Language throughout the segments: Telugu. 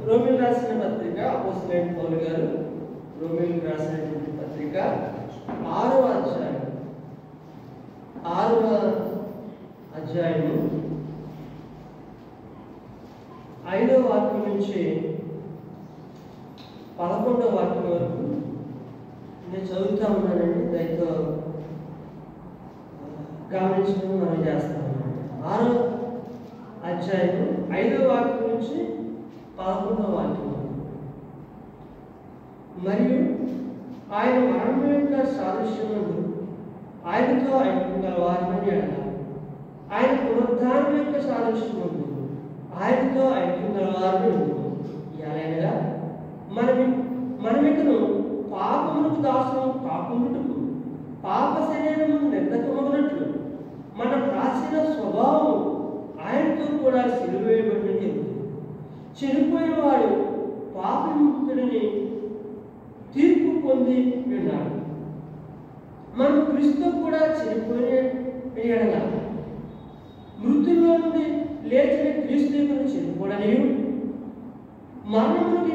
రోమిలకు రాసిన పత్రిక అపోస్తలుడైన పౌలు గారు రోమిలకు రాసినటువంటి పత్రిక 6వ అధ్యాయం 6వ అధ్యాయము 5వ వాక్యం నుంచి 11వ వాక్యం వరకు నేను చదువుతా ఉన్నానండి. దయతో గమనించడం మనం చేస్తాం. 6వ అధ్యాయం 5వ వాక్యం నుంచి 11వ వాక్యం. మరియు ఆయన మరణం యొక్క సాదృశ్యమును ఆయనతో ఐక్యం గల వారిని అడగాలి. ఆయన పునరుద్ధానం యొక్క సాదృశ్యమును ఆయనతో ఐక్యం గల వారిని ఎలాగగా మనమికను పాపమునకు దాసులు కాకుండాటకు పాప శరీరము నిర్గతమగునట్లు మన ప్రాచీన స్వభావం ఆయనతో కూడా సిలువ వేయబడినది. చనిపోయిన వాడు పాపముక్తుడిని తీర్పు పొంది ఉన్నాడు. మనం క్రీస్తు కూడా చనిపోయిన మృతుల్లో నుండి లేచిన క్రీస్తు చనిపోవడని మరణమునికి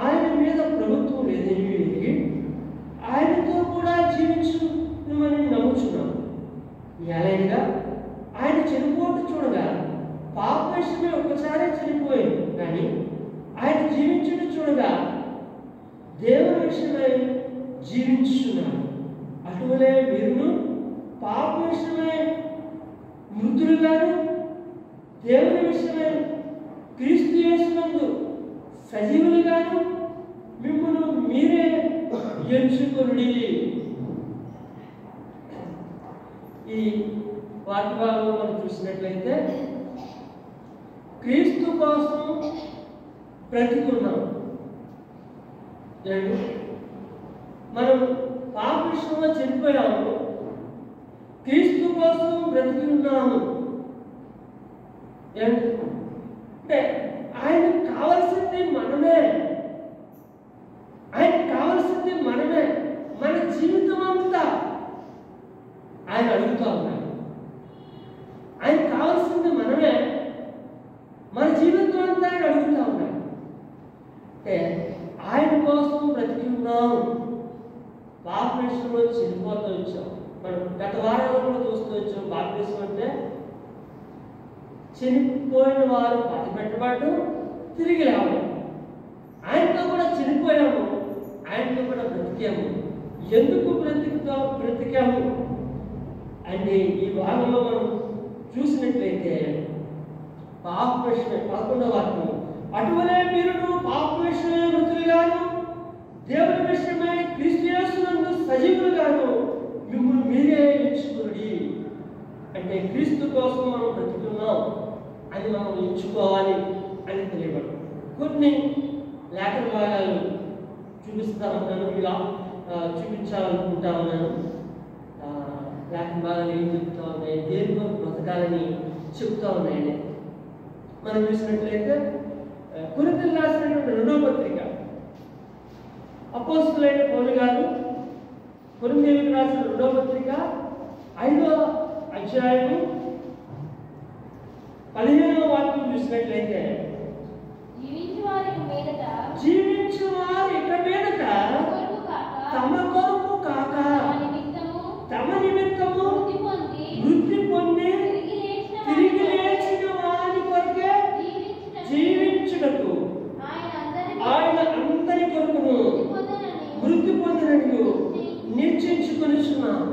ఆయన మీద ప్రభుత్వం లేదని ఆయనతో కూడా జీవించుమని నమ్ముచున్నాం. ఎలాగగా ఆయన చనిపోవడం చూడగా పాప విషయమే ఒక్కసారి చనిపోయింది, కానీ ఆయన జీవించడం చూడగా దేవుని విషయమై జీవించున్నాడు. అటువలే వీరును పాప విషయమై మృతులుగాను దేవుని విషయమై క్రీస్తు యేసునందు సజీవులుగాను మిమ్మల్ని మీరే ఎంచుకొనుడి. ఈ వాక్య భాగంలో మనం చూసినట్లయితే క్రీస్తు కోసం బ్రతికున్నాం. మనం పాప విషయంలో చనిపోయాము, క్రీస్తు కోసం బ్రతికి ఉన్నాము. అంటే ఆయనకు కావలసింది మనమే, ఆయనకు కావలసింది మనమే. మన జీవితం అంతా ఆయన అడుగుతా ఉన్నాడు. ఆయనకు కావలసింది మనమే, మన జీవితం అంతా ఆయన అడుగుతా ఉన్నాడు. అంటే ఆయన కోసం బ్రతికి ఉన్నాము. బాప్టిజంలో చనిపోతూ వచ్చాం. మనం గత వారంలో కూడా చూస్తూ వచ్చాం. బాప్టిజం అంటే చనిపోయిన వారు పాతి పెట్టబడటం, తిరిగి లేవడం. ఆయనతో కూడా చనిపోయాము, ఆయనతో కూడా బ్రతికాము. ఎందుకు బ్రతికాము అంటే ఈ భాగంలో మనం చూసినట్లయితే పాప విషయమే 11వ వాక్యం. అటువలే మీరును పాప విషయమే మృతులుగాను దేవుని విషయమై క్రీస్తు యేసునందు సజీవులుగాను మిమ్మల్ని మీరే ఎంచుకునుడి. అంటే క్రీస్తు కోసం మనం బ్రతుకున్నాం అని మనం ఎంచుకోవాలి అని తెలియబడు. కొన్ని లేఖన భాగాలు చూపిస్తా ఉన్నాను, ఇలా చూపించాలనుకుంటా ఉన్నాను. లేఖన భాగాలు ఏం చెప్తా ఉన్నాయి, దేనితో బ్రతకాలని చెప్తా ఉన్నాయండి. మనం చూసినట్లయితే కొరింథీయులకు రాసినటువంటి 2వ పత్రిక అపోస్తలుడైన పౌలు గారు కొరింథీయులకు రాసిన 2వ పత్రిక 5వ అధ్యాయము 15వ వాక్యం చూసినట్లయితే జీవించు వారు ఇక మీదట తమ కొరకు కాక తమ నిమిత్తము వృద్ధి పొంది తిరిగి లేచిన వారి కొరకే జీవించుటకు ఆయన అందరి కొరకును వృద్ధి పొందినట్టు నిశ్చయించుకొనిచున్నాను.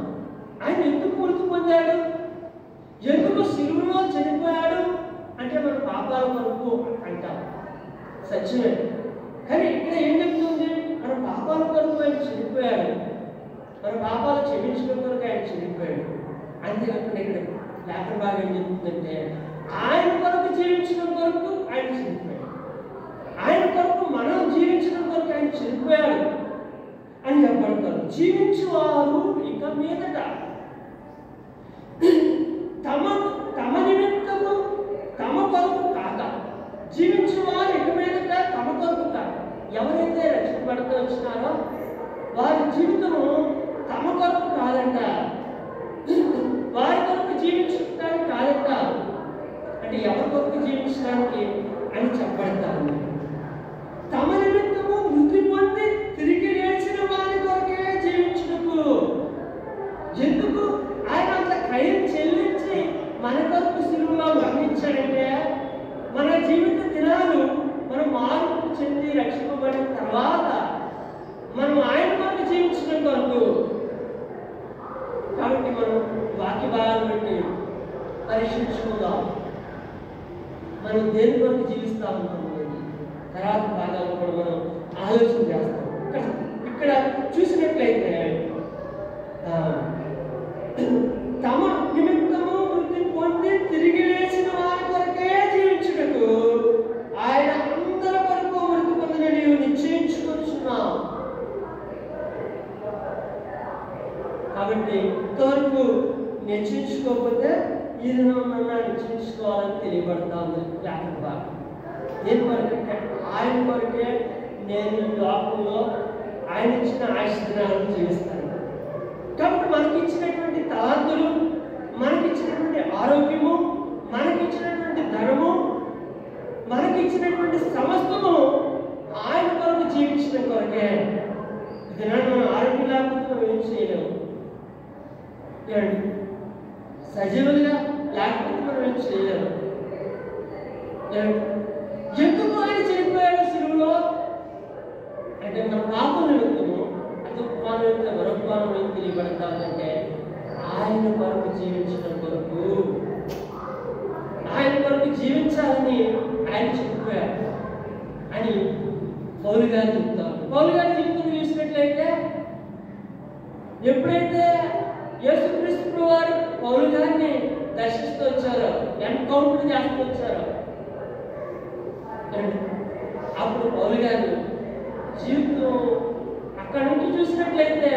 ఆయన ఎందుకు వృద్ధి పొందాడు, ఎందుకు సిలువలో చనిపోయాడు అంటే మన పాపాల కొరకు అంటాం, సత్యమే. కానీ ఇక్కడ ఏం చెప్తుంది, మన పాపాల కొరకు ఆయన చనిపోయాడు, మన పాపాలు క్షమించడం కొరకు ఆయన చనిపోయాడు. అంతేకాకుండా ఇక్కడ లేఖన భాగం ఏం చెప్తుందంటే ఆయన కొరకు జీవించడం కొరకు ఆయన చనిపోయాడు, ఆయన కొరకు మనం జీవించడం కొరకు ఆయన చనిపోయాడు అని చెప్పబడతారు. జీవించేవారు ఇక మీదట తమ నిమిత్తము తమ కొరకు కాక, జీవించేవారు ఇక మీదట తమ కొరకు కాక. ఎవరైతే రక్షింపబడుతూ వచ్చినారో వారి జీవితము తమ కొరకు కాదంట, వారి కొరకు జీవించడానికి కాదంట. అంటే ఎవరి కొరకు జీవించడానికి అని చెప్పబడతారు. జీవిత దినాలు మనం మార్పు చెంది రక్షింపబడిన తర్వాత మనం ఆయన కొరకు జీవించడం కొరకు. కాబట్టి మనం వాక్య భాగాన్ని బట్టి పరీక్షించుకుందాం. మనం దేని కొరకు జీవిస్తా ఉన్నాం అనేది తర్వాత భాగాలు కూడా మనం ఆలోచన చేస్తాం. ఇక్కడ చూసినట్లయితే తమ నిమిత్తము వృద్ధి పొంది తిరిగి లేచిన వారి కొరకే జీవించుటకు ఆయన అందరి కొరకు వృద్ధి పొందిన నీవు నిశ్చయించుకొచ్చున్నావు. కాబట్టి ఇంతవరకు నిశ్చయించుకోకపోతే ఈ దినమన్నా నిశ్చయించుకోవాలని తెలియబడతా ఉంది లేఖన భాగం. దేని కొరకంటే ఆయన కొరకే నేను ఈ లోకంలో ఆయన ఇచ్చిన ఆయుష్ దినాలను జీవిస్తాను. కాబట్టి మనకి ఇచ్చినటువంటి తలాంతులు, మనకిచ్చినటువంటి ఆరోగ్యము, మనకిచ్చినటువంటి ధనము, మనకిచ్చినటువంటి సమస్తము ఆయన కొరకు జీవించడం కొరకే. ఇది మనం ఆరోగ్యం లేకపోతే మనం ఏం చేయలేము. సజీవులుగా లేకపోతే మనం ఏం చేయలేము. ఎందుకు ఆయన చనిపోయాడు శిలువలో అంటే మన పాపం నిమిత్తము, అదొక పానం అయితే మరొక పానం ఏం తెలియబడతామంటే ఆయన కొరకు జీవించడం కొరకు, ఆయన కొరకు జీవించాలని ఆయన చెప్పారు అని పౌలు గారు చెప్తారు. పౌలు గారి జీవితం చూసినట్లయితే ఎప్పుడైతే యేసుక్రీస్తు వారు పౌలు గారిని దర్శిస్తూ వచ్చారో, ఎన్కౌంటర్ చేస్తూ వచ్చారో, అప్పుడు పౌలు గారు జీవితం అక్కడ నుంచి చూసినట్లయితే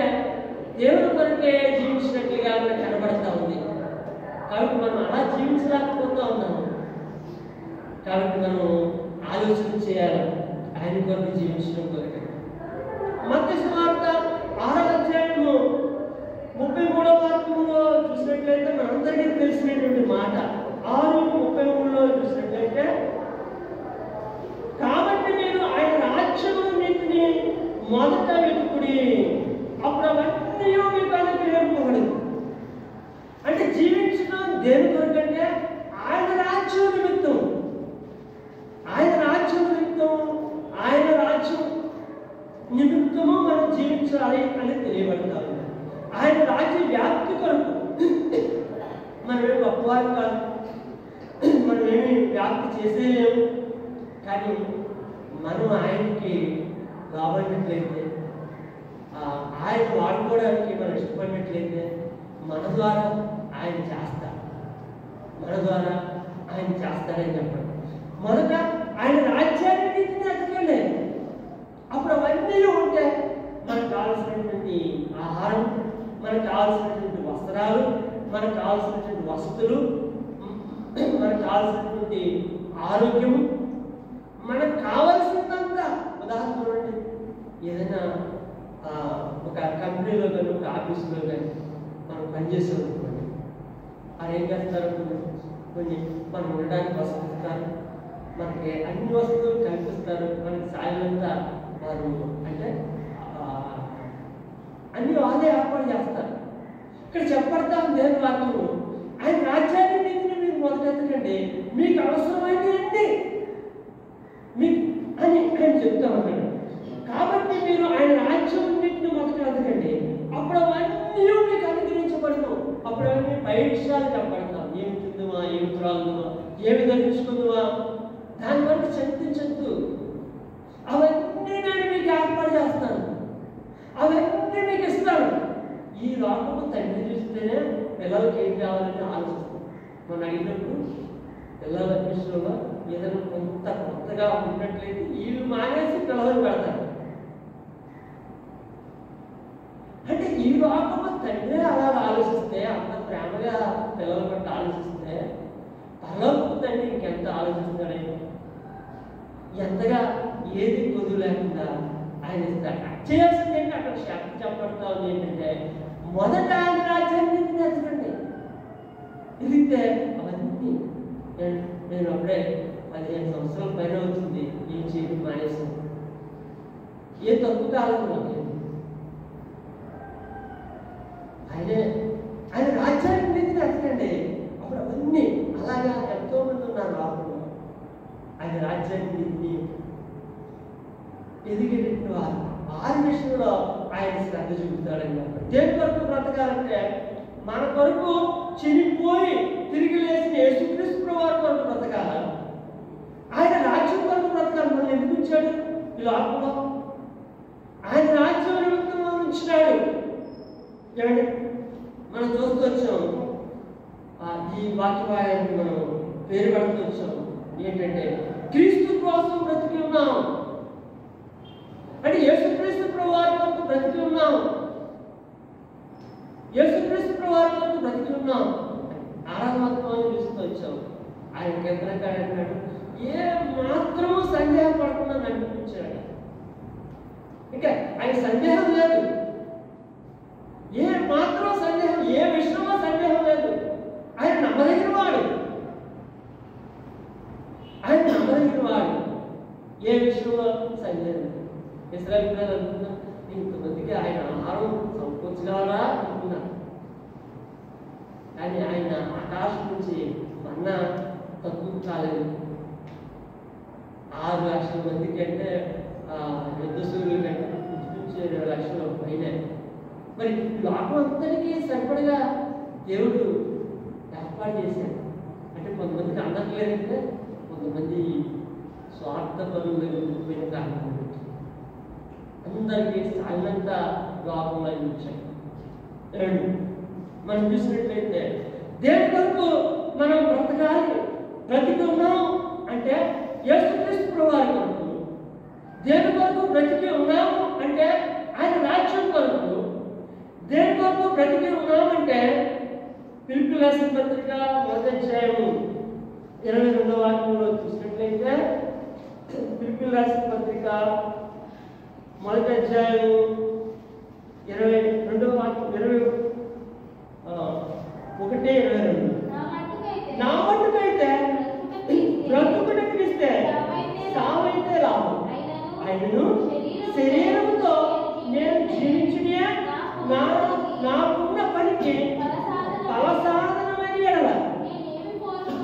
దేవుని కొరకే జీవించినట్లుగా మనకు కనబడతా ఉంది. కాబట్టి మనం అలా జీవించలేకపోతా ఉన్నాము. కాబట్టి మనం ఆలోచన చేయాలి ఆయన కొరకు జీవించడం కొరకు. మత్తయి సువార్త 6వ అధ్యాయము 33వ వాక్యములో చూసినట్లయితే మనందరికీ తెలిసినటువంటి మాట 6:33లో చూసినట్లయితే, కాబట్టి మీరు ఆయన రాజ్యము నీతిని మొదట వెతుకుడి, అప్పుడు అవన్నీ మీకు అనుగ్రహింపబడదు. అంటే జీవించడం దేని కొరకంటే ఆయన రాజ్యం నిమిత్తం, ఆయన రాజ్యం నిమిత్తం, ఆయన రాజ్యం నిమిత్తము మనం జీవించాలి అని తెలియబడతాము. ఆయన రాజ్య వ్యాప్తి కొరకు మనమేమి గొప్పవారు కాదు, మనమేమి వ్యాప్తి చేసేలేము. కానీ మనం ఆయనకి రాబడినట్లయితే, ఆయన వాడుకోవడానికి మనం ఇష్టపడినట్లయితే మన ద్వారా ఆయన చేస్తారు, మన ద్వారా ఆయన చేస్తాడని చెప్పండి. మొదట ఆయన రాజ్యాన్ని నీతిని ఎదగండి, అప్పుడు అవన్నీ ఉంటే మనకు కావాల్సినటువంటి ఆహారం, మనకు కావాల్సినటువంటి వస్త్రాలు, మనకు కావాల్సినటువంటి వసతులు, మనకు కావాల్సినటువంటి ఆరోగ్యము, మనకు కావాల్సిందంతా. ఉదాహరణ చూడండి, ఏదైనా ఒక కంపెనీలో కానీ ఒక ఆఫీసులో కానీ మనం పనిచేసాం అనుకోండి, అది ఏం చేస్తారు, కొన్ని మనం ఉండడానికి వసతులు ఇస్తారు, మనకి అన్ని వసతులు కల్పిస్తారు, మనకి సాయంతా వారు అంటే అన్ని వాళ్ళే ఏర్పాటు చేస్తారు. ఇక్కడ చెప్పడతాం దేవుని వాక్యము, ఆయన రాజ్యాన్ని నీతిని మీరు మొదలెత్తకండి, మీకు అవసరమైనది మీకు అని ఆయన చెప్తా ఉన్నాడు. కాబట్టి మీరు ఆయన రాజ్యం నీతిని మొదట ఎదగండి, అప్పుడు అవన్నీ మీకు అనుగ్రహించబడదు. అప్పుడు అవన్నీ పై విషయాలు చెప్పబడతాం, ఏమి తిందుమా, ఏమి త్రాగుదుమా, ఏమి ధరించుకుందుమా, దాని వరకు చింతించద్దు. అవన్నీ నేను మీకు ఏర్పాటు చేస్తాను, అవన్నీ మీకు ఇస్తాను. ఈ లోకము తండ్రి చూస్తేనే పిల్లలకి ఏం కావాలని ఆలోచిస్తాం. మనం అడిగినప్పుడు పిల్లల విషయంలో ఏదైనా కొంత కొత్తగా ఉన్నట్లయితే వీళ్ళు మానేసి పిల్లలకు పెడతారు. అంటే ఈ లోకము తండ్రి అలా ఆలోచిస్తే, అంత ప్రేమగా పిల్లల పట్ల ఆలోచిస్తే, పరలోకపు తండ్రి ఇంకెంత ఆలోచిస్తాడని, ఎంతగా ఏది కొద్దు లేకుండా ఆయన ఇస్తాడు. చేయాల్సింది ఏంటి, అక్కడ శక్తి చెప్పబడతా ఉంది ఏంటంటే, మొదట ఆయన రాజ్యాన్ని ఎదగండి, ఎదిగితే అవన్నీ. నేను అప్పుడే 15 సంవత్సరాల పైన అవుతుంది ఏం చేయడం మానేసాను. ఏ తక్కువ కాలంలో ఆయన రాజ్యాన్ని నీతిని ఎదగండి, అప్పుడు అవన్నీ. అలాగా ఎంతో మంది ఉన్నారు లోపల, ఆయన రాజ్యాన్ని ఎదిగేటట్టు వారి విషయంలో ఆయన శ్రద్ధ చూపుతాడని చెప్పారు. దేని కొరకు బ్రతకాలంటే మన కొరకు చనిపోయి తిరిగి లేచిన యేసుక్రీస్తు వారి కొరకు బ్రతకాల. ఆయన రాజ్యం కొరకు బ్రతకాలి. మనం ఎందుకు ఉంచాడు ఈ లోకంలో? ఆయన రాజ్యం నిమిత్తం మనం ఉంచినాడు. ఏమండి, మనం చూస్తూ వచ్చాం ఈ వాక్యవాయాన్ని మనం పేరు పెడుతూ వచ్చాం. ఏంటంటే క్రీస్తు కోసం బ్రతికి ఉన్నాం అంటే యేసుక్రీస్తు వారి కొరకు బ్రతికి ఉన్నాం. యేసుక్రీస్తు వారి కొరకు బ్రతికి ఉన్నాం. ఆరాధనత్వం చూస్తూ వచ్చాం. ఆయన కేంద్రకాయ అన్నాడు, ఏ మాత్రము సందేహం పడకుండా నడిపించాడు. ఇంకా ఆయన సందేహం లేదు, ఏ మాత్రం సందేహం, ఏ విషయంలో సందేహం లేదు. ఆయన నమ్మదగిన వాడు, ఆయన నమ్మదగిన వాడు. ఏ విషయంలో సందేహం లేదు. ఇశ్రాయేలు ప్రజలు అనుకున్నారు, ఇంతమందికి ఆయన ఆహారం సమకూర్చగలరా అనుకున్నారు. కానీ ఆయన ఆకాశం నుంచి మన్నా తక్కువ కాలేదు. 6 లక్షల మందికి అంటే యుద్ధ సూర్యులు కంటే 20 లక్షల పైన. మరి లోకం అంతటికీ సరిపడగా దేవుడు ఏర్పాటు చేశాడు. అంటే కొంతమందికి అందట్లేదంటే కొంతమంది స్వార్థ పనులు పోయిన కారణం అందరికీ సాగినంత లోకంలో ఇచ్చాడు. మనం చూసినట్లయితే దేని కొరకు మనం బ్రతకాలి, బ్రతికి ఉన్నాం అంటే యేసుక్రీస్తు వారి కొరకు. దేని కొరకు బ్రతికి ఉన్నాము అంటే ఆయన రాజ్యం కొరకు. దేని కొరకు బ్రతికి ఉన్నామంటే పిలుపులు రాసిన పత్రిక 1వ అధ్యాయము 22వ వాక్యంలో చూసినట్లయితే పిలుపులు రాసిన పత్రిక 1వ అధ్యాయము 22వ వాక్యం 21:22 నా మట్టుకైతే బ్రతుకుటకు ఇస్తే సావైతే లాభం. ఆయనను శరీరముతో నేను జీవించునే నాకున్న పనికి ఫలసాధనమైన ఎడల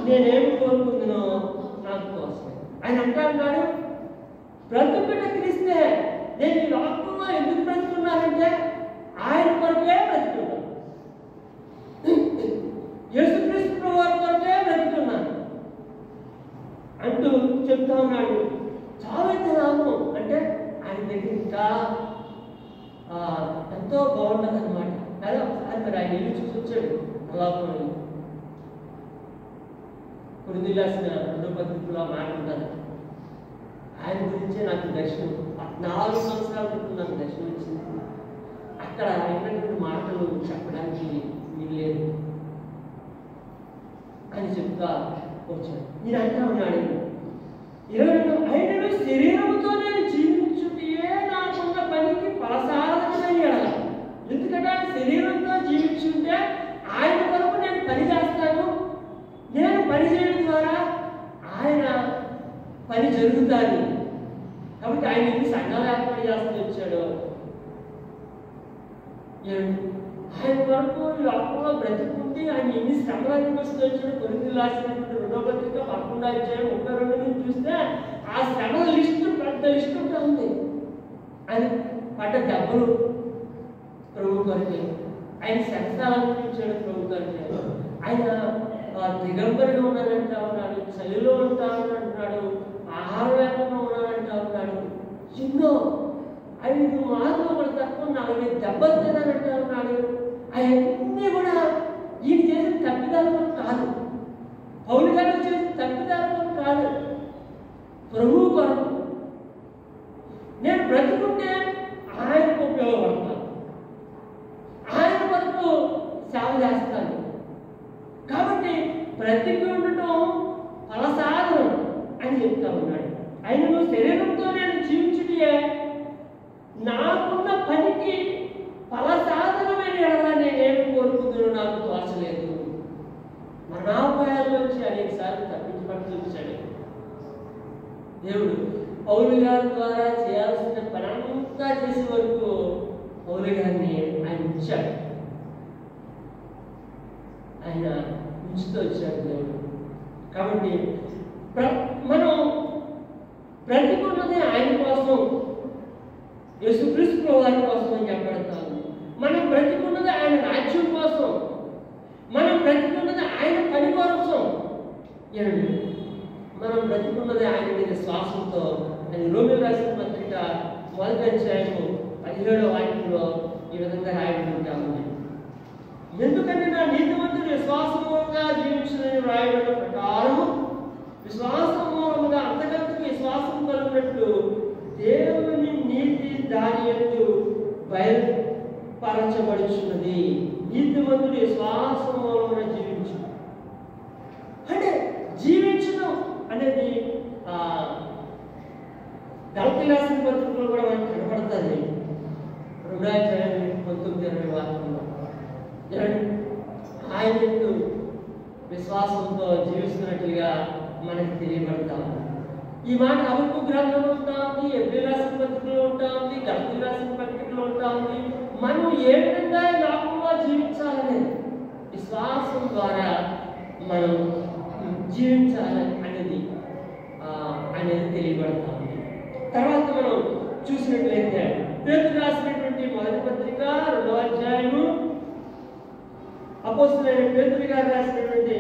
నేనేమి కోరుకుందునో నాకు తోచలేదు. ఆయన అంటున్నాడు, బ్రతుకుటకు ఇస్తే నేను ఈ లోకంలో ఎందుకు బ్రతుకున్నానంటే ఆయన కొరకే బ్రతుకున్నాను, యేసుక్రీస్తు వారి కొరకే బ్రతుకున్నాను అంటూ చెప్తా ఉన్నాడు. చావైతే లాభం అంటే ఆయన దగ్గర ఇంకా ఎంతో బాగుంటుంది అనమాట. కానీ ఒకసారి మరి ఆయన ఇల్లు చూసి వచ్చాడు. అలాగే కొరింథీయులకు రాసిన 2వ పత్రికలో మాట్లాడుతాను. ఆయన గురించే నాకు దర్శనం 14 సంవత్సరాల క్రితం నాకు దర్శనం వచ్చింది. అక్కడ అయినటువంటి మాటలు చెప్పడానికి వీల్లేదు అని చెప్తా వచ్చాడు. నేను అంటా ఉన్నాడు 22 ఆయనను శరీరంతో నేను జీవించుటే నాకున్న పనికి ఫలసాధనమైన. ఎందుకంటే ఆయన శరీరంతో జీవించుంటే ఆయన కొరకు నేను పని చేస్తాను. నేను పని చేయడం ద్వారా ఆయన పని జరుగుతుంది. కాబట్టి ఆయన ఎన్ని సంఘాలు ఏర్పాటు చేస్తూ వచ్చాడు. ఆయన కొరకు లోకంలో బ్రతుకుంటే ఆయన ఎన్ని శ్రమలు అనిపిస్తూ వచ్చాడు. కొరింథీయులకు రాసినటువంటి 2వ పత్రిక 11వ అధ్యాయం 32 నుంచి చూస్తే ఆ శ్రమల లిస్టు పెద్ద లిస్టు ఉంటుంది. ఆయన పడ్డ దెబ్బలు ప్రభు కొరకే, ఆయన శస్త్రాలు అనిపించాడు ప్రభు కొరకే. ఆయన దిగంబరిగా ఉన్నానంటా ఉన్నాడు, చలిలో ఉంటానని అంటున్నాడు, ఆహారం లేకుండా ఉన్నానంటా ఉన్నాడు. ఎన్నో 5 మార్లు కూడా తక్కువ 40 దెబ్బలు తినానంటా ఉన్నాడు. అవన్నీ కూడా ఈయన చేసిన తప్పిదాలు కాదు, పౌలు గారు చేసిన తప్పిదాలు కాదు, ప్రభువు కొరకు. నేను బ్రతుకుంటే ఆయనకు ఉపయోగపడతాను, ఆయన కొరకు సేవ చేస్తాను. కాబట్టి బ్రతికి ఉండటం ఫలసాధనం అని చెప్తా ఉన్నాడు. ఆయన శరీరంతో నేను జీవించుటే నాకున్న పనికి ఫలసాధనమైన ఎడలా నేనేమి కోరుకుంటున్నా నాకు తోచలేదు. మరణాపాయాల్లోంచి అనేక సార్లు తప్పించబడి చూపించాడు దేవుడు. పౌలు గారి ద్వారా చేయాల్సిన పనంతా చేసే వరకు పౌలు గారిని ఆయన ఉంచాడు, ఆయన ఉంచుతూ వచ్చాడు దేవుడు. కాబట్టి మనం బ్రతికున్నది ఆయన కోసం, యేసుక్రీస్తు ప్రభువారి కోసం అని చెప్పబడతాము. మనం బ్రతికున్నది ఆయన రాజ్యం కోసం, మనం బ్రతికున్నది ఆయన పని కోసం. ఏమండి, మనం బ్రతికున్నది ఆయన మీద విశ్వాసంతో. అది రోమియోలు రాసిన పత్రిక 1వ అధ్యాయము 17వ వాక్యంలో ఈ విధంగా రాయబడి ఉంది. ఎందుకంటే నా నీతిమంతుడు విశ్వాసముగా జీవించిన రాయబడిన ప్రకారము విశ్వాసం మూలముగా అంతకంతకు విశ్వాసం కలిగినట్లు దేవుని నీతి దాని యందు బయలుపరచబడుచున్నది. నీతిమంతుడు విశ్వాసం మూలముగా జీవించు అంటే జీవించడం అనేది గలతీ రాసిన పత్రికలో కూడా మనకు కనపడుతుంది. 2వ అధ్యాయం 19-20 వాక్యంలో ఆయన విశ్వాసంతో జీవిస్తున్నట్లుగా మనకి తెలియబడతాము. ఈ మాట హబక్కు గ్రంథంలో ఉంటా ఉంది, హెబ్రీ రాసిన పత్రికలో ఉంటా ఉంది, గలతీ రాసిన పత్రికలో ఉంటా ఉంది. మనం ఏ విధంగా లోకంలో జీవించాలని విశ్వాసం ద్వారా మనం జీవించాలి అనేది తెలియబడతా ఉంది. తర్వాత మనం చూసినట్లయితే పేతురు రాసినటువంటి మొదటి పత్రిక 2వ అధ్యాయము, అపోస్తలుడైన పేతురు గారు రాసినటువంటి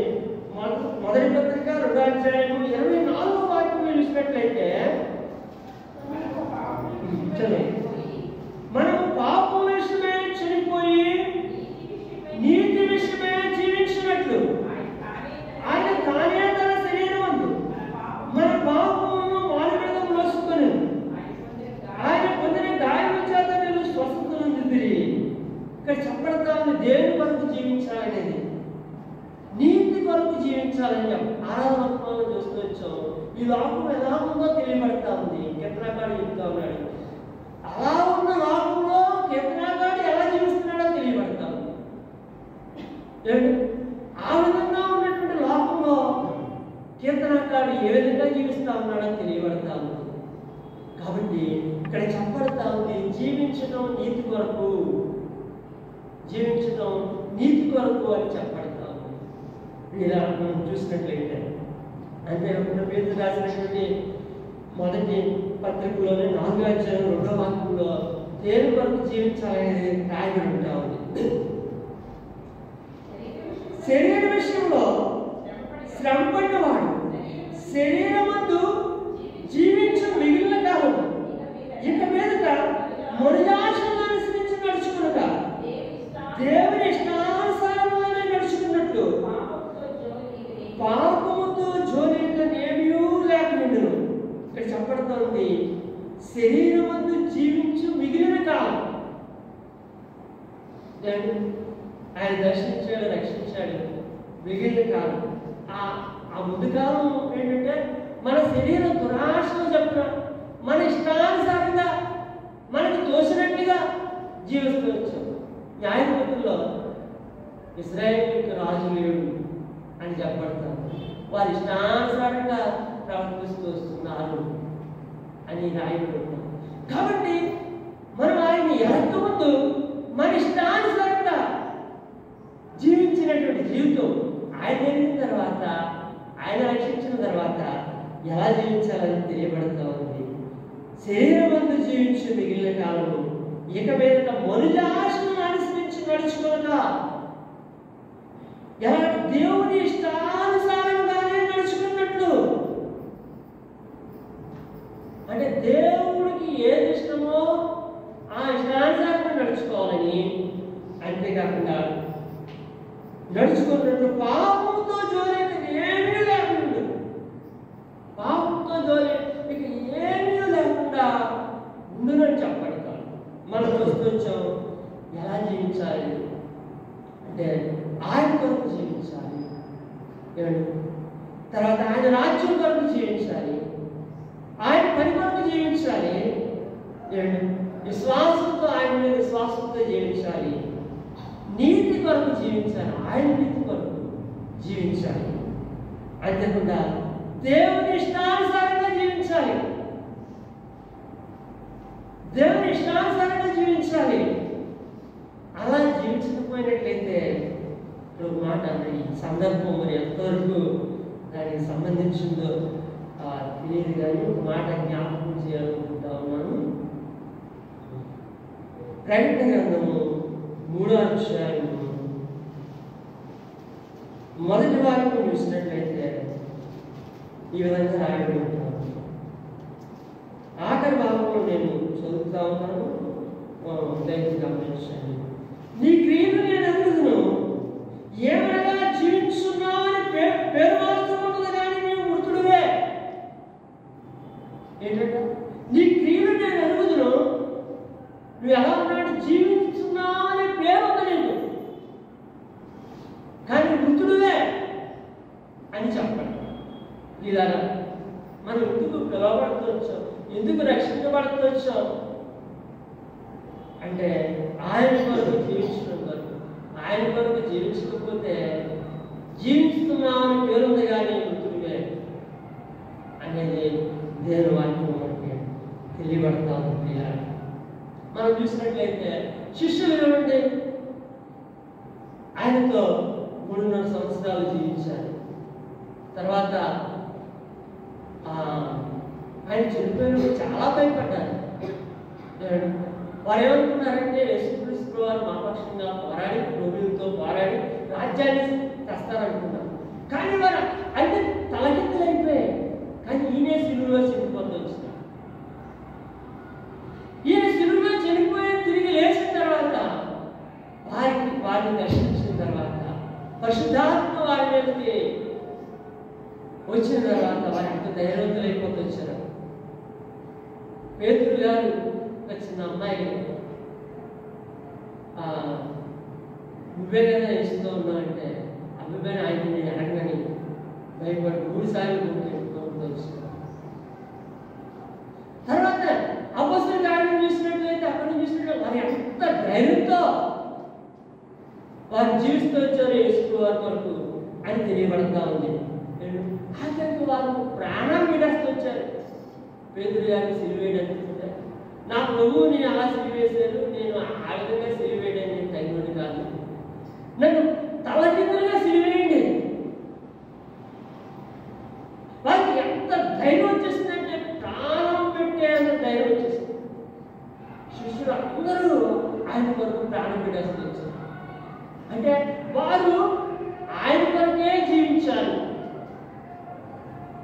మొదటి పత్రిక 2వ అధ్యాయము 24వ వాక్యం చూసినట్లయితే మనం పాపం విషయమే చనిపోయి నీతి విషయమే జీవించినట్లు ఆయన తానే తన శరీరమందు మన పాపమును వారి మీద మోసుకొని ఆయన పొందిన గాయము చేత నేను స్వస్థత నొందితిరి. ఇక్కడ చెప్పబడతా ఉంది దేవుని కొరకు జీవించాలనేది, నీతి కొరకు జీవించాలని చెప్పి ఆరాధనలో చూస్తూ వచ్చాం. ఈ లోకం ఎలా ఉందో తెలియబడతా ఉంది. కీర్తనకారుడు చెప్తా ఉన్నాడు, అలా ఉన్న లోకంలో కీర్తనకారుడు ఎలా జీవిస్తున్నాడో తెలియబడతా ఉంది. ఆ విధంగా ఉన్నటువంటి లోకంలో కీర్తనకారుడు ఏ విధంగా జీవిస్తా ఉన్నాడో తెలియబడతా ఉంది. కాబట్టి ఇక్కడ చెప్పబడతా ఉంది జీవించడం నీతి కొరకు, జీవించడం నీతి కొరకు అని చెప్పబడతా ఉంది. ఇలా మనం చూసినట్లయితే అంటే పేతురు రాసినటువంటి మొదటి పత్రికలోనే 4వ అధ్యాయం 2వ వాక్యంలో దేవుని కొరకు జీవించాలనేది రాయబడి ఉంటా ఉంది. శరీర విషయంలో శ్రమపడినవాడు శరీరమందు జీవించు మిగిలిన కాలం ఇక మీదట మనుజాశలను అనుసరించి నడుచుకునుట దేవుని ఇష్టానుసారంగానే నడుచుకున్నట్టు పాపముతో జోలికనేమీ లేకుండును. ఇక్కడ చెప్పబడుతోంది శరీరమందు జీవించు మిగిలిన కాలం. ఆయన దర్శించాడు, రక్షించాడు. మిగిలిన కాలం ఆ ముందు కాలం ఏంటంటే మన శరీర దురాశలు చెప్పిన మన ఇష్టానుసారంగా మనకు తోచినట్టుగా జీవిస్తూ వచ్చాం. న్యాయపతుల్లో ఇశ్రాయేలుకి రాజు లేడు అని చెప్పబడతారు. వారి ఇష్టానుసారంగా ప్రవర్తిస్తూ వస్తున్నారు అని రాయబడుతున్నారు. కాబట్టి మనం ఆయన ఎరక్క ముందు మన ఇష్టానుసారంగా జీవించినటువంటి జీవితం ఆయన జరిగిన తర్వాత, ఆయన రక్షించిన తర్వాత ఎలా జీవించాలని తెలియబడుతూ ఉంది. శరీరమందు జీవించి మిగిలిన కాలము ఇక మీదట మనుజాశలను అనుసరించి నడుచుకోగా ఎలా దేవుని ఇష్టానుసారంగానే నడుచుకున్నట్లు. అంటే దేవుడికి ఏది ఇష్టమో ఆ ఇష్టానుసారంగా నడుచుకోవాలని, అంతేకాకుండా నడుచుకున్నట్లు పాపంతో జోలికి ఏమీ లేకుండా, పాపంతో జోలి ఇక ఏమీ లేకుండా ఉండునని చెప్పబడతాడు. మనం చూస్తొచ్చాం ఎలా జీవించాలి అంటే ఆయన కొరకు జీవించాలి, తర్వాత ఆయన రాజ్యం కొరకు జీవించాలి, ఆయన పని కొరకు జీవించాలి, విశ్వాసంతో ఆయన మీద విశ్వాసంతో జీవించాలి, నీతి కొరకు జీవించాలి, ఆయన నీతి కొరకు జీవించాలి. అంతేకాకుండా దేవుని ఇష్టానుసారంగా జీవించాలి, దేవుని ఇష్టానుసారంగా జీవించాలి. అలా జీవించకపోయినట్లయితే మాట ఈ సందర్భం మరి ఎంతవరకు దానికి సంబంధించిందో తెలియదు కానీ ఒక మాట జ్ఞాపకం చేయాలనుకుంటా ఉన్నాను. ప్రకటన గ్రంథము 3వ అధ్యాయము మొదటి వాక్యం చూసినట్లయితే ఈ విధంగా రాయబడి ఉంటాను. ఆఖరి భాగంలో నేను చదువుతా ఉన్నాను, దయచేసి గమనించండి. నీ క్రియలు నేను ఎదుగుదును, ఏమైనా జీవించున్నావని పేరు మారుతున్నది కానీ నీవు మృతుడువే. ఏంటంటే నీ క్రియలు నేను ఎదుగుదును, నువ్వు ఎలా ఉన్నాడు, జీవించున్నావని పేరు ఉంది నీకు, కానీ మృతుడువే అని చెప్పండి. ఇలా మనం ఎందుకు పిలవబడుతూ వచ్చాం, ఎందుకు రక్షించబడుతూ వచ్చాం అంటే ఆయన కొరకు జీవించడం కొరకు. ఆయన కొరకు జీవించకపోతే జీవిస్తున్నామని పేరుంది కానీ మృతుడివే అనేది దేవుని వాక్యం మనకి తెలియబడతా ఉంది. మనం చూసినట్లయితే శిష్యులు ఏమంటే ఆయనతో 3.5 సంవత్సరాలు జీవించారు. తర్వాత ఆయన చనిపోయినప్పుడు చాలా భయపడ్డారు. వారు ఏమనుకున్నారంటే యేసుక్రీస్తు వారు మాపక్షంగా పోరాడి, రోగులతో పోరాడి రాజ్యాన్ని తెస్తారనుకున్నారు. కానీ వారు అన్ని తలకిందులు అయిపోయాయి. కానీ ఈయనే సిలువలో చనిపోతూ వచ్చినారు. ఈయన సిలువలో చనిపోయి తిరిగి లేచిన తర్వాత వారిని దర్శించిన తర్వాత పరిశుద్ధాత్మ వారి మీదకి వచ్చిన తర్వాత వారి ఎంత ధైర్యవంతులు అయిపోతూ వచ్చారు. పేతురు గారు వచ్చిన అమ్మాయి నువ్వే కదా ఇస్తూ ఉన్నావు అంటే అబ్బాయి ఆయన్ని అడగని భయపడి 3 సార్లు కొట్టుకుంటూ వచ్చినారు. తర్వాత అపొస్తలుల కార్యం చూసినట్లయితే అక్కడ చూసినట్లయితే వారి ఎంత ధైర్యంతో వారు జీవిస్తూ వచ్చారు యేసు వారి వరకు అని తెలియబడతా ఉంది. ఆఖరికి వారు ప్రాణం విడేస్తూ వచ్చారు. పేతురు గారిని సిలువేయడానికి నా ప్రభువు నేను అలా సిలివేశాను, నేను ఆ విధంగా సిలివేయడానికి తగినది కాదు, నన్ను తలకిందులుగా సిలివేయండి. వారికి ఎంత ధైర్యం వచ్చేసిందంటే ప్రాణం పెట్టేంత ధైర్యం వచ్చేసింది. శిష్యులు అందరూ ఆయన కొరకు ప్రాణం పెట్టేస్తూ వచ్చారు. అంటే వారు ఆయన కొరకే జీవించారు,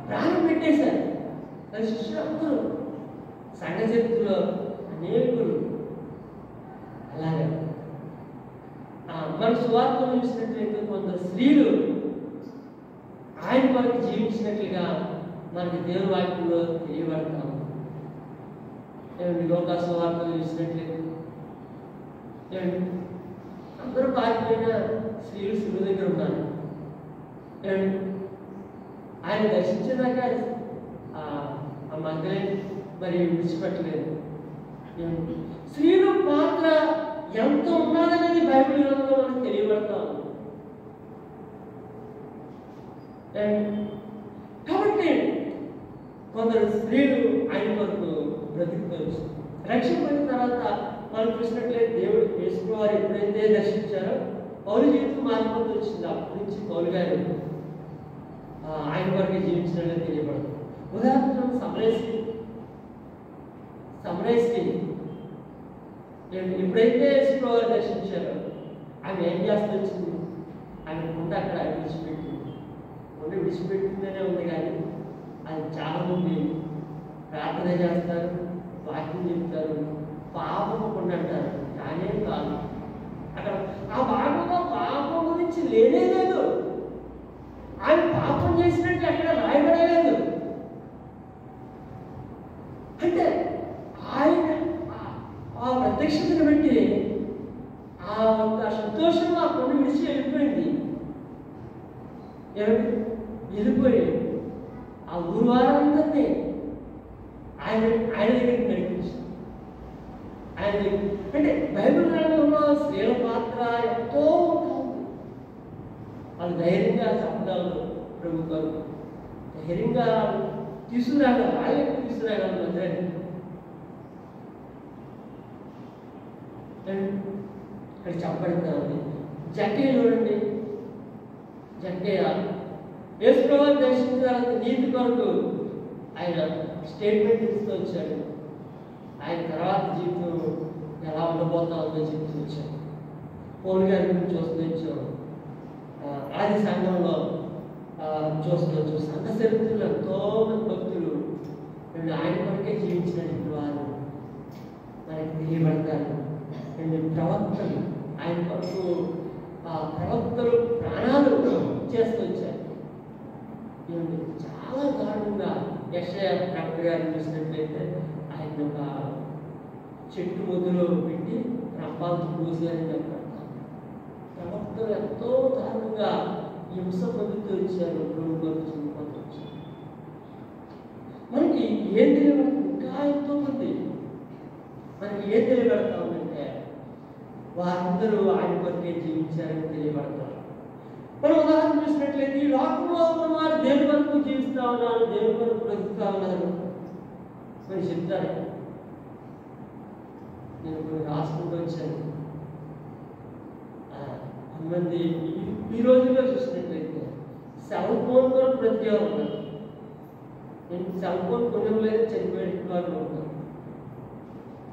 ప్రాణం పెట్టేశారు. కానీ శిష్యులు అందరూ సంఘ చరిత్రలో అనేకులు అలాగే మన సువార్తలు చూసినట్లయితే కొందరు స్త్రీలు ఆయన కొరకు జీవించినట్లుగా మనకి దేవుని వాక్యంలో తెలియబడతాము. లోక సువార్తలు చూసినట్లయితే అందరూ పారిపోయిన స్త్రీలు శిలువ దగ్గర ఉన్నారు. ఆయన దర్శించేదాకా ఆ మగ్గులే మరి విడిచిపెట్టలేదు. స్త్రీలు పాత్ర ఎంత ఉన్నదనేది బైబిల్ గ్రంథంలో మనకు తెలియబడతాం. కాబట్టి కొందరు స్త్రీలు ఆయన కొరకు బ్రతికుతూ రక్షించిన తర్వాత మనం చూసినట్లయితే దేవుడు యేసు వారు ఎప్పుడైతే దర్శించారో పౌలు జీవితం మారిపోతూ వచ్చింది. అప్పటి నుంచి పౌలు గారు ఆయన కొరకు జీవించినట్లే తెలియబడతాం. ఉదాహరణకు సమరేశ్కి ఎప్పుడైతే యేసు వారు దర్శించారో ఆమె ఏం చేస్తూ వచ్చింది, ఆమె కుండ అక్కడ విడిచిపెట్టింది. కుండ విడిచిపెట్టిందనే ఉంది కానీ అది చాలామంది ప్రార్థన చేస్తారు, వాక్యం చెప్తారు, పాపము కుండ అంటారు. కానీ కాదు, అక్కడ ఆ భాగంలో పాపం గురించి లేనే లేదు. ఆయన పాపం చేసినట్టు అక్కడ రాయబడలేదు. అంటే ఆయన ఆ ప్రత్యక్షతను బట్టి ఆ సంతోషంగా ఆ కొండ విడిచి వెళ్ళిపోయింది. వెళ్ళిపోయి ఆ ఊరు వారందరినీ ఆయన దగ్గరికి నడిపించారు. ఆయన దగ్గర అంటే బైబిల్ గ్రంథంలో స్త్రీల పాత్ర ఎంతో ఉంటుంది. వాళ్ళు ధైర్యంగా చెప్పగలరు, ప్రభు గారు ధైర్యంగా తీసుకురాగలరు, వాళ్ళకి తీసుకురాగలరు అందరినీ. ఇక్కడ చెప్పబడుతూ ఉంది. జక్కయ్య చూడండి, జక్కయ్య యేసు ప్రభువుని దర్శించిన నీతి కొరకు ఆయన స్టేట్మెంట్ ఇస్తూ వచ్చాడు. ఆయన తర్వాత జీవితం ఎలా ఉండబోతా ఉందో చెప్తూ వచ్చాడు. పౌలు గారి గురించి చూస్తూ వచ్చాం. ఆది సంఘంలో చూస్తూ సంఘ చరిత్రలో ఎంతో మంది భక్తులు వీళ్ళు ఆయన కొరకే జీవించినటువంటి వారు మనకి తెలియబడతారు. వీళ్ళు ప్రవక్తలు ఆయన కొరకు ప్రవక్తలు ప్రాణాలు చేస్తూ వచ్చారు. వీళ్ళు చాలా దారుణంగా యెషయా ప్రవక్త గారిని చూసినట్లయితే ఆయన ఒక చెట్టు మొదలు పెట్టి రంపాలతో పూసారని చెప్పారు. ప్రవక్తలు ఎంతో దారుణంగా హింస పొందుతూ వచ్చారు. చనిపోతూ వచ్చారు. మనకి ఏం తెలియబడుతుంది? ఇంకా ఎంతో మంది మనకి ఏం తెలియబడతా ఉందంటే వారందరూ ఆయన కొరకే జీవించారని తెలియబడతారు. మనం ఉదాహరణ చూసినట్లయితే ఈ లోకంలో ఉన్న వారు దేవుని వరకు జీవిస్తూ ఉన్నారు, దేవుని వరకు బ్రతుకుతూ ఉన్నారు అని చెప్తారు. నేను కొన్ని రాసుకుంటూ వచ్చాను. కొంతమంది ఈ రోజుల్లో చూసినట్లయితే సెల్ ఫోన్ కూడా బ్రతికే ఉన్నారు. నేను సెల్ ఫోన్ కొనలేదు చనిపోయే వాళ్ళు ఉంటారు.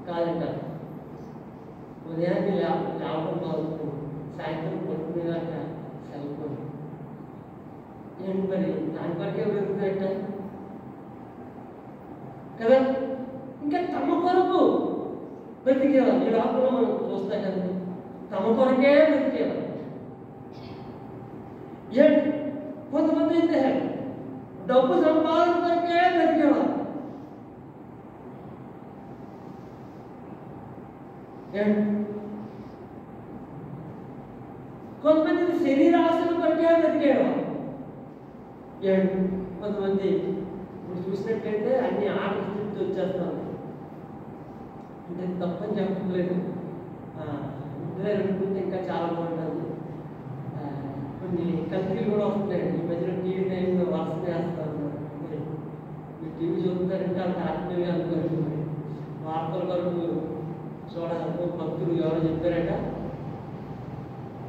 కాదంట ఉదయాన్నే లేవడం బాగుంటుంది, సాయంత్రం పడుకునేదాక సెల్ ఫోన్. ఏంటి మరి దాని వరకే బ్రతుకుతాయట కదా. ఇంకా తమ కొరకు బ్రతికేవారు. ఈ లోపల మనం చూస్తాం కదండి, తమ కొరకే బ్రతికేవారు. కొంతమంది అయితే డబ్బు సంపాదన కొరకే బ్రతికేవారు. కొంతమంది శరీరాశల కొరకే బ్రతికేవారు. కొంతమంది ఇప్పుడు చూసినట్లయితే అన్ని ఆటలు స్థితి వచ్చేస్తాం. అంటే తప్పని చెప్పట్లేదు, అనుకుంటే ఇంకా చాలా బాగుంటుంది. కొన్ని కల్తీలు కూడా వస్తున్నాయండి. ఈ మధ్యలో టీవీ టైంలో వరుసనే వేస్తా ఉన్నారు. మీరు టీవీ చూస్తారంటే అంత ఆత్మీయంగా అనుకోండి. వార్తల వరకు చూడాలి. భక్తులు ఎవరో చెప్పారట,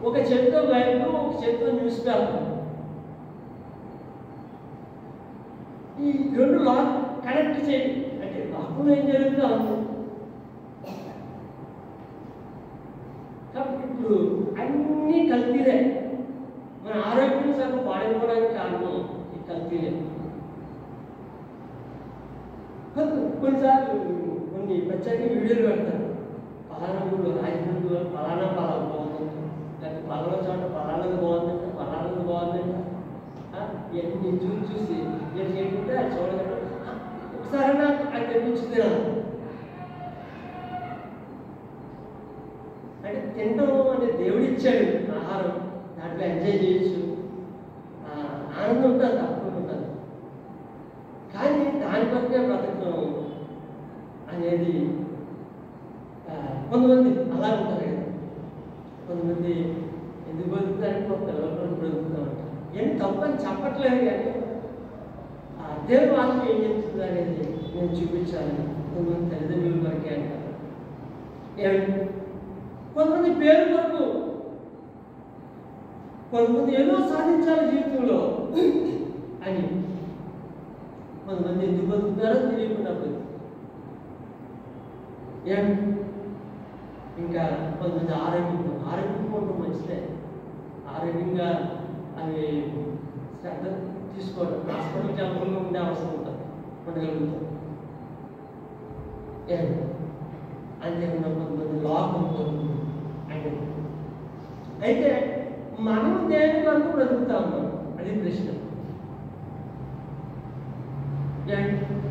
ఒక చేతితో బైబిల్, ఒక చేతితో న్యూస్ పేపర్, ఈ రెండు కనెక్ట్ చేయండి అంటే లోకంలో ఏం జరుగుతుందో ఉంది. కాబట్టి ఇప్పుడు అన్నీ కల్తీలే. మన ఆరోగ్యం సగం పాడైపోవడానికి కారణం ఈ కల్తీలే. కొన్నిసార్లు కొన్ని ప్రత్యేక వీడియోలు పెడతారు. పలానా ఊళ్ళో రాజమండ్రిలో పలానా బాగుందంట, లేకపోతే పలానా చోట పలానాది బాగుందంట, పలానాది బాగుందంట. ఇవన్నీ చూసి ఏం చేయకుంటే అది చూడగలరు. ఒకసారి నాకు అది తెప్పించింది అంటే తినడం అంటే దేవుడు ఇచ్చాడు ఆహారం, దాంట్లో ఎంజాయ్ చేయొచ్చు, ఆనందం ఉంటుంది, తప్పకుండా ఉంటుంది. కానీ దాని కొరకే బ్రతకడం అనేది కొంతమంది అలా ఉంటారు కదా. కొంతమంది ఎందుకు బతుకుతారంటే ఒక పిల్లలు బ్రతుకుతూ ఉంటారు. ఏం తప్పని చెప్పట్లేదు, కానీ దేవుని వాక్యం ఏం చెప్తుంది అనేది నేను చూపించాలి. కొంతమంది తల్లిదండ్రుల కొరకే అంటారు. కొంతమంది పేరు కొరకు, కొంతమంది ఏదో సాధించాలి జీవితంలో అని కొంతమంది ఎందుకు బతుకుతారో తెలియకుండా బతుకుతారు. ఇంకా కొంతమంది ఆరోగ్యంగా ఉండడం మంచిదే. ఆరోగ్యంగా అవి శ్రద్ధ తీసుకోవడం, హాస్పిటల్కి అనుకూలంగా ఉండే అవసరం ఉంటుంది ఉండగలుగుతాం. అంతేకాకుండా కొంతమంది లోకం కోరుకుంటుంది. అయితే మనం దేని వరకు బ్రతుకుతాము అది ప్రశ్న.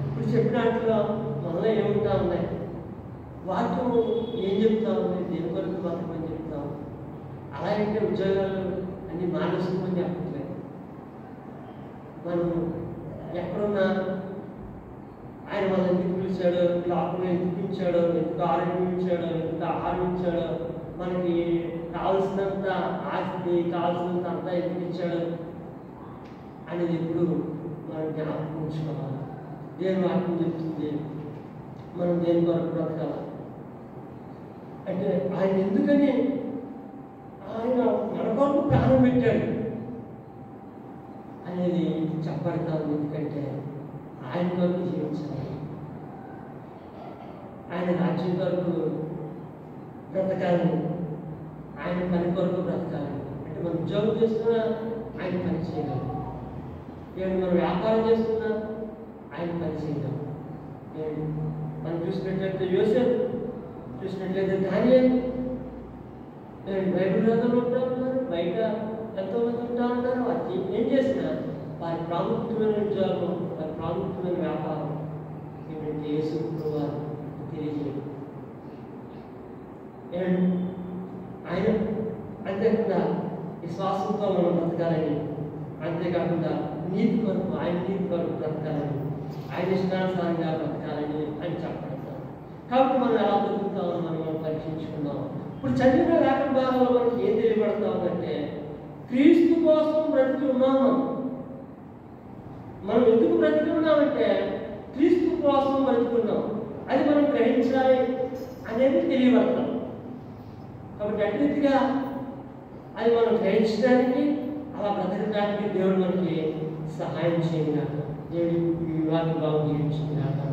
ఇప్పుడు చెప్పినట్లో మనలో ఏముంటా ఉన్నాయి, వాక్యం ఏం చెప్తా ఉంది, దేని వరకు బతకమని చెప్తాము. అలా అంటే ఉద్యోగాలు అన్ని మానేసుకోమని చెప్పట్లేదు. మనం ఎక్కడున్నా ఆయన మన ఎందుకు పిలిచాడో, లోపల ఎందుకు ఇచ్చాడో, ఎందుకు ఆరోగ్యం ఇచ్చాడో, ఎందుకు ఆహారం ఇచ్చాడో, మనకి కావాల్సినంత ఆస్తి, కావాల్సినంత అంతా ఎందుకు ఇచ్చాడు అనేది ఎప్పుడు మనం జ్ఞాపకం ఉంచుకోవాలి. దేని వాక్యం చెప్తుంది మనం దేని కొరకు బ్రతకాలి అంటే ఆయన ఎందుకని ఆయన మన కొరకు ప్రాణం పెట్టాడు అనేది చెప్పబడతాం. ఎందుకంటే ఆయన కొరకు జీవించాలి, ఆయన రాజ్యం కొరకు బ్రతకాలి, ఆయన పని కొరకు బ్రతకాలి. అంటే మనం ఉద్యోగం చేస్తున్నా ఆయన పని చేయగలం, ఏమంటే మనం వ్యాపారం చేస్తున్నా ఆయన పని చేయగలం. మనం చూసినట్లయితే యోసేపు, చూసినట్లయితే దానియేలు, బైబిల్ గ్రంథంలో ఉంటా ఉన్నారు, బయట ఎంతోమంది ఉంటా ఉంటారు. అది ఏం చేసినా వారి ప్రాముఖ్యమైన ఉద్యోగం, వారి ప్రాముఖ్యమైన వ్యాపారం ఏమంటే యేసు వారు తెలియజేయడం. ఆయన అంతేకాకుండా విశ్వాసంతో మనం బ్రతకాలని, అంతేకాకుండా నీతి కొరకు, ఆయన నీతి కొరకు బ్రతకాలని, ఆయన ఇష్టానుసారంగా బ్రతకాలని అని చెప్పబడతాం. కాబట్టి మనం ఎలా బ్రతుకుతామో మనం పరీక్షించుకుందాం. ఇప్పుడు చదివిన లేఖన భాగంలో మనకి ఏం తెలియబడతా ఉందంటే, క్రీస్తు కోసం బ్రతికి ఉన్నాము. మనం ఎందుకు బ్రతికి ఉన్నామంటే క్రీస్తు కోసం బ్రతుకున్నాం, అది మనం గ్రహించాలి అనేది తెలియబడతాం. కాబట్టి అట్లీగా అది మనం గ్రహించడానికి, అలా బ్రతకడానికి దేవుడు మనకి సహాయం చేయగలరు. దేవుడి వివాహ భావం జీవించగలరు.